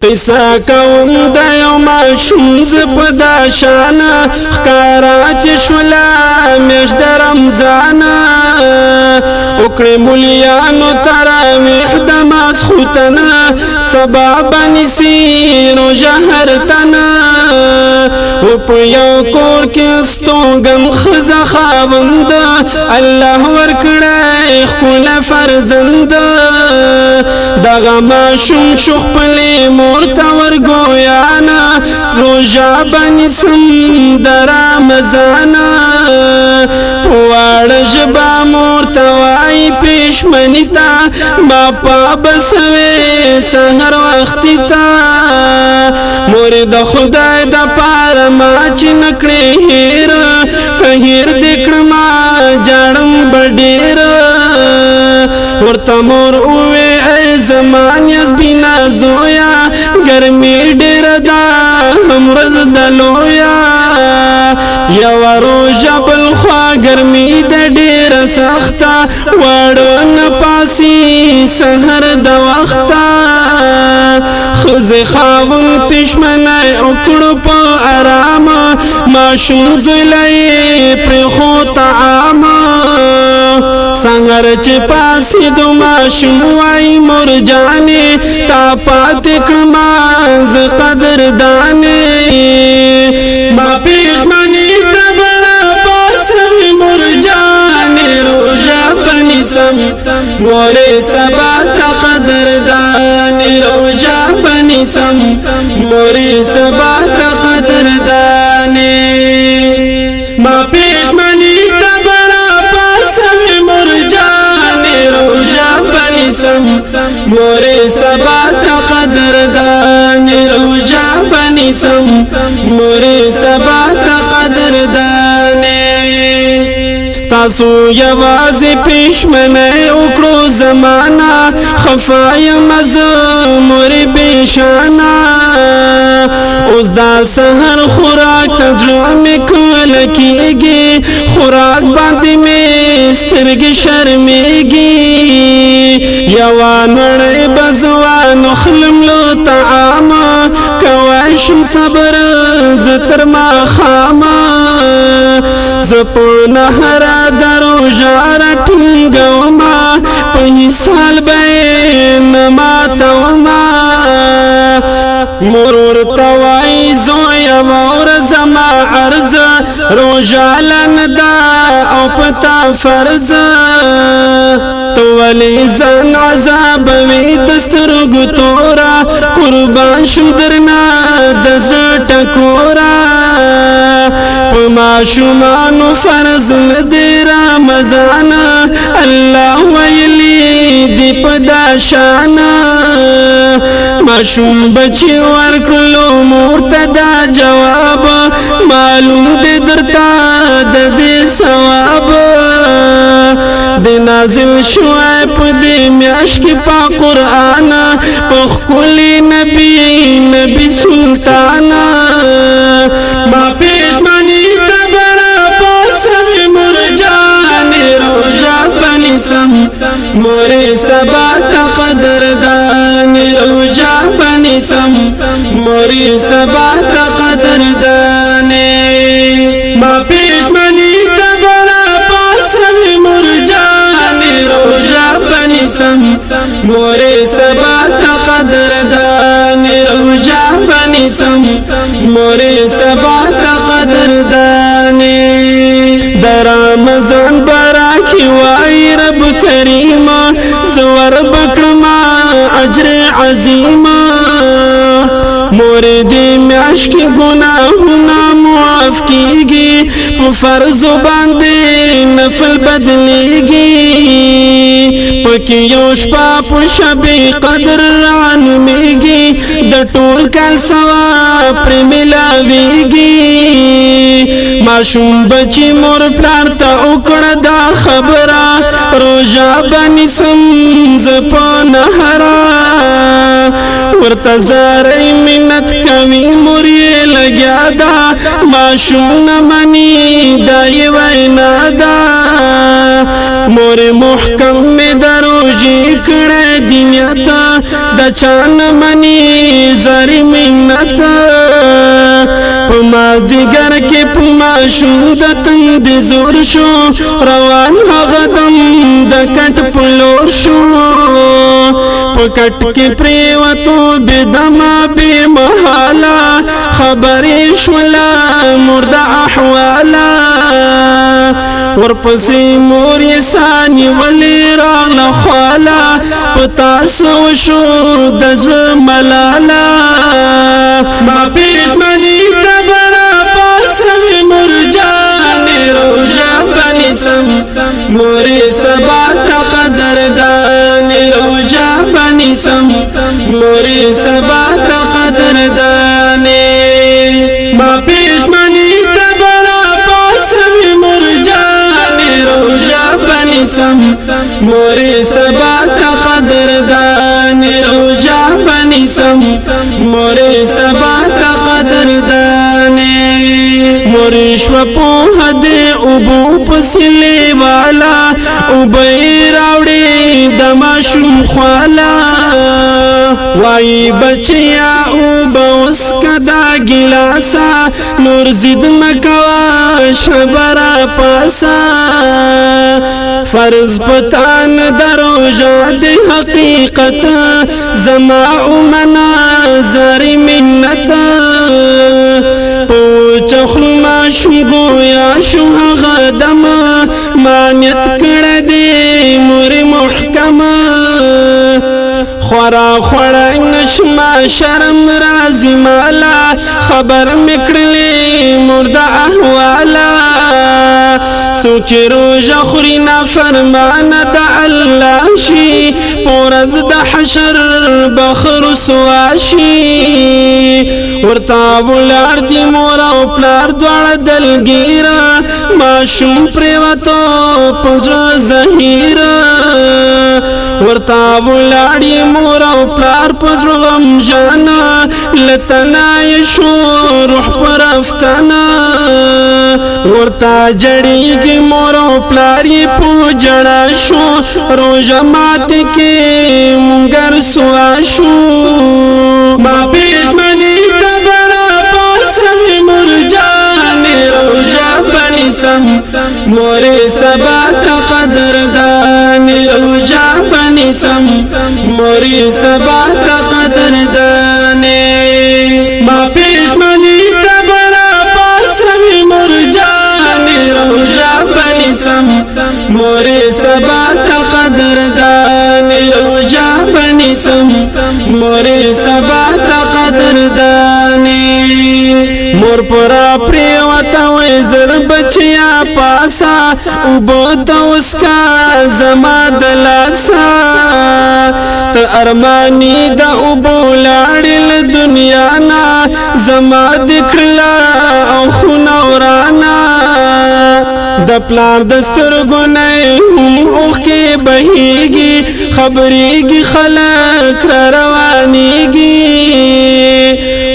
قصه کوم د یو ماشوم ز په دا شان ښکارا چې شولا میاشت د رمضان وکړې مولیانو تراویح د ماسخوتن سبا بنسي روژه هر تن و په یو کور کې ستوګن ښځه خاوند الله ورکړی ښکلی فرزند دغه ماشوم شو خپلې مور ته ورګویانه روژه بنیسم د رمضان په واړه ژبه مور ته وایي پېشمني ته باپا بسوې سحر وختي ته مورې د خدای دپاره ما چې نه کړې هېر که هېر دې کړمه جاړم به ډېر ورته مور ووې ای زما نیازبینه زویه ګرمي ډېره ده هم ورځ د لویه یوه روژه بل خوا ګرمي ده ډېره سخته واړه نه پاسي سحر د وخته ښځې خاوند پېشمنی وکړو په ارامه ماشوم زویله یې پرېښود طعامه سحر چې پاسېدو ماشوم وایي مور جانې تا پاتې کړمه زه قدردانې ما پېشمني ته بړه پاسوي مور جانې روژه بنیسم مورې سبا ته قدردانې روژه بنیسم مورې سبا ته قدردانې ما پېشمني ته بړه پاسوي مور جانې روژه بنیسم مورې سبا ته قدردانې روژه بنیسم مورې سبا ته قدردانې تاسو یوازې پېشمنی وکړو زمانه خفا یم زه مورې بېشانه اوس دا سحر خوراک ته زړه مې کله کېږي خوراک باندې مې سترګې شرمېږي یوه نړۍ به زه وانخلم له طعامه کوی شم صبر زه تر ماښامه زه په نهره د روژه راټینګومه په حسال به یې نه ماتومه مور ورته وایي زویه واوره زما عرضه روژه لنډه ده او په تا فرضه ته ولې ځان عذابوې د سترګو توره قربان شم درنه د زړه ټکوره په ماشومانو فرض نه دی رمضان الله ویلي دی په دا شانه ماشوم بچي ورکړلو مور ته دا جواب معلوم دی درته د دې ثواب د نازل شوی په دې میاشت کې په قرآن په ښکلي نبي سلطان ما پېشمني ته بړه پاسوي مور جانې روژه بنیسم مورې سبا ته قدردانې روژه بنیسم مورې سبا ته قدردانې ما پېشمني ته بړه پاسوي مور جانې روژه بنیسم مورې سبا ته قدردانې روژه بنیسم مورې سبا ته قدردانې د رمضان برکې وایي رب کریمه زه وربکړمه اجر عظیمه مورې دې میاشت کې ګناهونه معاف کېږي په فرضو باندې نفل بدلېږي پکې یو شپه په شب قدر رانومیږي د ټول کال ثواب پرې ملاویږي ماشوم بچي مور پلار ته وکړه دا خبره روژه بنیسم زه په نهره ورته زارۍ منت کوي مور یې لګیا ده ماشوم نه مني دا یې وینا ده مور محکم مې د روژې کړی دنیا ته د چا نه مني شو د تند زور شو روان هغدم د کټ پلور شو پکټ کې پریوتو بدما به محالا خبرې شولا مرد احوالا ورپسې مور یې سانی ولی راغله خوالا پتا سو شو د زړه ملالا ما پښمنی ته بڑا پاسوي مرجان روژه بنسم مورې سبا ته قدردان روژه بنسم مورې سبا ته قدردان ما پښمنی ته بڑا پاسوي مرجان روژه بنسم مورې سبا ته قدردان روژه بنسم مورې سبا ته قدردان مورې شو په هده ابو پسلی والا وبې راوړې د ماشوم خوالا وای بچیا او بوس کدا ګلاسا نور زید مکوا شبرا پاسا فرض پتان دروژه د حقیقت زما امنا زری منت پوچخل ما شو یا شو غدم مانیت کړه دې مور محکمه خورا خورا نشما شرم رازی مالا خبر مکڑلی مرد احوالا سوچ روژ خورینا فرمان دا اللہ شی پورز دا حشر بخر سواشی ورطا ولار دی مورا و پلار دوار دلگیرا ما شم پریواتو پزر زہیرا ورطا ولاری مورا و پلار پزر غم جانا لتنای شو روح پر افتانا ورطا جڑی کی مورا و پلاری پو جڑا شو روژہ مات کے منگر سوا شو ما پیشمنی تبرا پاسوی مرجان روژہ بنسم مورے سبا قدردان روژہ بنسم مورے سبا قدردان ما پیشمنی تبرا پاسوی مرجان روژہ بنسم مورے سبا قدردان روژہ بنسم مورے سبا قدردان مور پرا پریوتا ویزر بچیا پاسا اوبوتا اسکا زما دلاسا تا ارمانی دا اوبو لاڑل دنیا نا زما دکھلا او خونورانا دا پلار دستر گنای هم اوخ کے بہیگی خبریگی خلق را روانیگی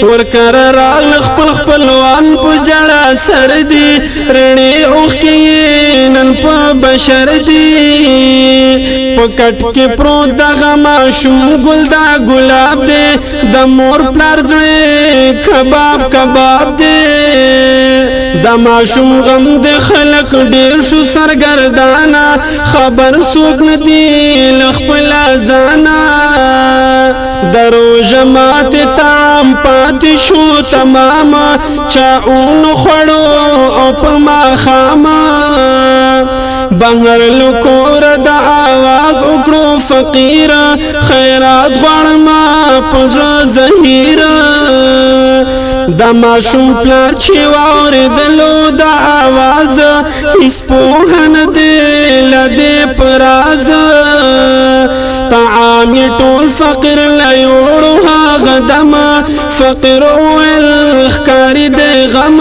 ورکر راغل خپل خپلوان پو جڑا سر دی رنی اوخ کی نن پو بشر دی پکٹ کے پرو دا غما شم گل دا گلاب دے دا مور پلار زڑے کباب کباب دے دا ماشوم غم دے خلق ډیر شو سرگردانا خبر سوک ندی لخپلا زانا درو جماعت تام پاتی شو تمام چاون خړو او پما خاما بهر لکور د آواز وکړو فقیر خیرات غړما پزړه زهیرا دا ماشوم پلار چې واوریدلو د آواز هیڅ پوهه نه دی لدې پراز طعام ټول فقیر لا یوړو هغه دم فقیر ویل ښکاري د غم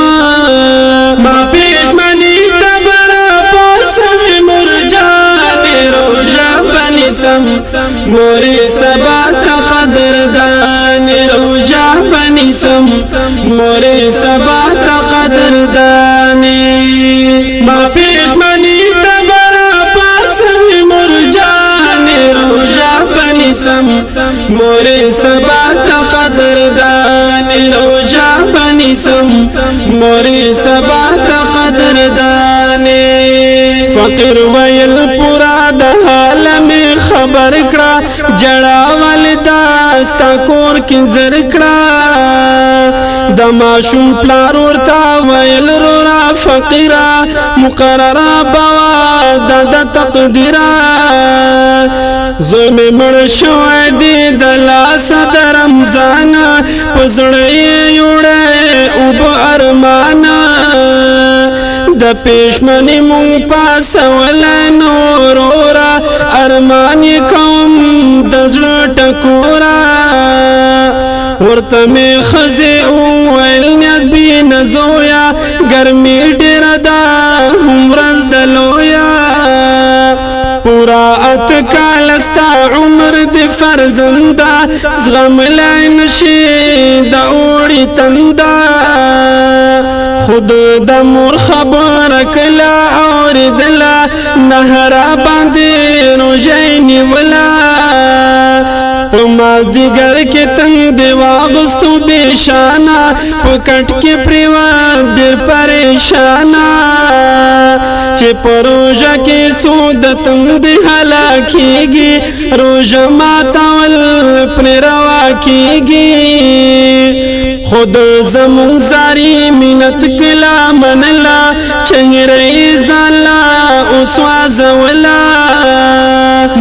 ما پښمنی تبرا پاسوي مرجان روژه بنسم مورې سبا ته قدردان روژه بنسم مورې سبا ته قدردان ما پښمنی تبرا پاسوي مرجان روژه بنسم مورې سبا ته قدردان روژه بنسم مورې سبا ته فقیر ویل پورا د حال می خبر کړه جړا والدا ستا کور کې زر کړه د ماشوم پلار ورته ویل رورا فقیرا مقرره بوا د تقدیرا زوی می مړ شوی دی د لاسه د رمضان په زړه یې یوړی اوبه ارمانه د پېشمنې مونږ پاسولی نور ورا ارمان یې کوم د زړه ټکوره ورته مې ښځې وویل نیاز بینه زویه ګرمي ډېره ده هم ورځ د لویه پورا اتکال ستا عمر دی فرزنده زغملی نشي د اوړي تنده خود د مور خبره کله اورېدله نهره باندې روژه نیوله په مازدیګر کې تندې واغوستو بېشانه په کټ کې پرېوت ډېر پریشانه چې په روژه کې څو د تندې هلاکېږي روژه ماتول پرې روا کېږي خود زمون زاری منت کلا منلا چهره زالا اوس وازولا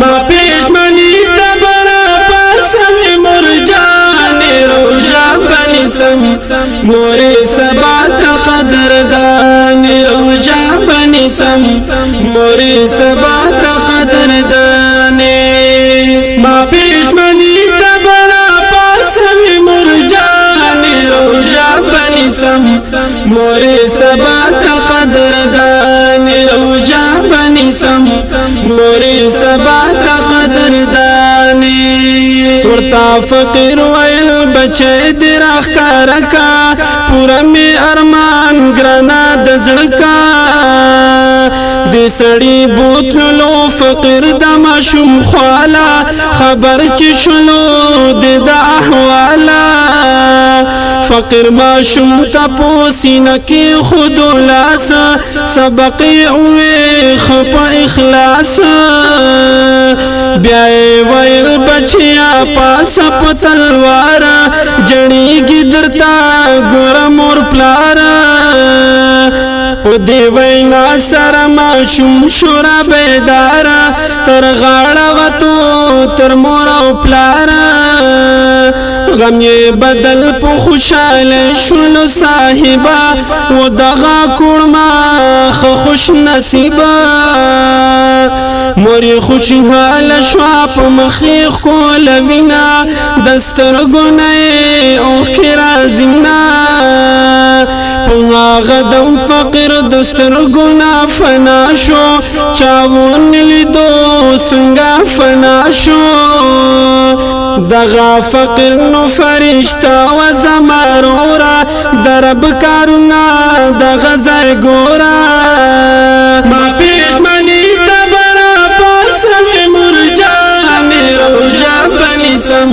ما پېشمنې ته بره پاسوې مرجان روژه بنیسم مورې سبا ته قدردان روژه بنیسم مورې سبا ته قدردان ما پېشمنې ته بره پاسوې مرجان روژه بنیسم مورې سبا ته قدردان روژه بنیسم مورې سبا ته قدردان ورتا فقیر ویل بچی دی راښکاره کا پوره می ارمان ګرانه د زړه کا د سړي بوتلو فقیر د ماشوم خواله خبر چې شلو د احواله فقیر ماشوم ته په سینه کې خود لاس سبق اوې خپ اخلاص بیا ویل بچیا پاس په تلوار جړېږي درته ګوره مور پلار په دې وینا سره ماشوم شوره بیداره تر غاړه وتو تر مور او پلار غم یې بدل په خوشاله شولو صاحبا و دغه کړما خوش نصیبا مورې خوشحاله شوه په مخې ښکله وینا د سترګو نه یې اوښکې راځينا په هغه دم فقیر د سترګو نه فنا شو چا ونه لیدو څنګه فنا شو دغه فقیر نو فرشته و زمرورا درب کارونه دغه ځای ګوره ما پېشمنې ته بره پاسوې مرجان روژه بنیسم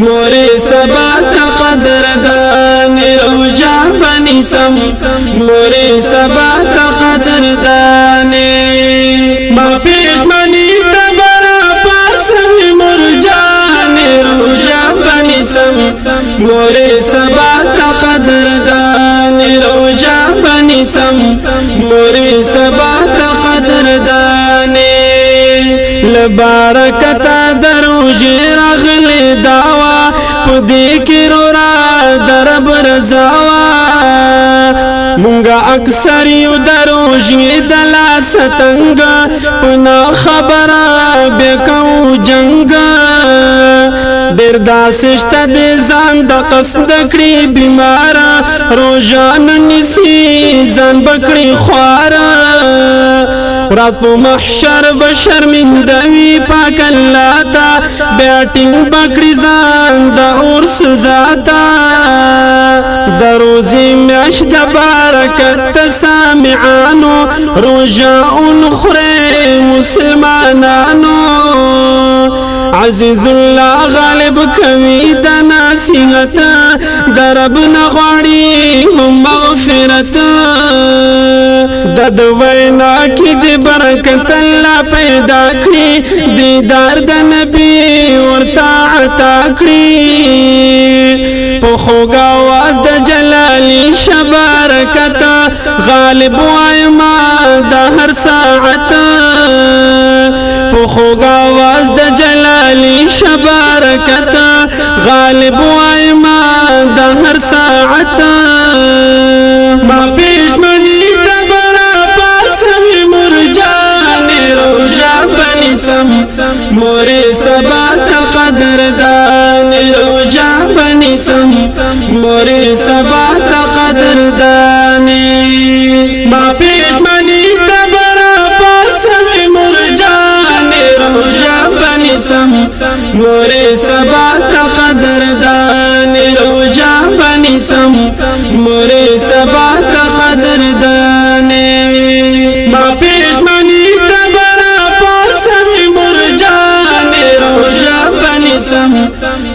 مورې سبا ته قدردان روژه بنیسم مورې سبا ته قدردان ما پېشمنې ته بره پاسوې مرجان روژه بنیسم مورې سبا ته قدردان روژه بنیسم مورې سبا ته قدردان لبارکتا دروژې راغلې داوا په دې کې رورا درب رضاوا مونږه اکثر یو دروژې د لاس تنګ په نا خبره بیا کوو جنګ ډېر داسې شته د ځان د قصد کړي بیماره روژه نه نیسي ځان به کړي خواره ورځ په محشر به شرمنده وي پاک الله ته بیا ټینګ به کړي ځان د اور سزا ته دروزی میاش د برکت سامعانو روجا نخره مسلمانانو عزیز الله غالب کوي د نصیحت درب نغړی هم مغفرت د وینا کې د برکت الله پیدا کړی دیدار د نبی ورته عطا کړی په خوږه आवाज د جلالی شبرکت غالب وایما د هر ساعت په خوږه आवाज د جلالی شبرکت غالب وایما د هر ساعت ما پېشمنی مورے سبا تا قدردان روجا بنسم مورے سبا تا قدردان ما پیشمنی تبرا پاسم مرجان روجا بنسم مورے سبا تا قدردان روجا بنسم مورے سبا تا قدردان ما پیشمنی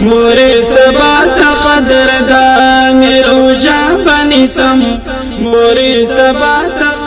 مورے سبا تا قدردان روجا بنسم مورے سبا تا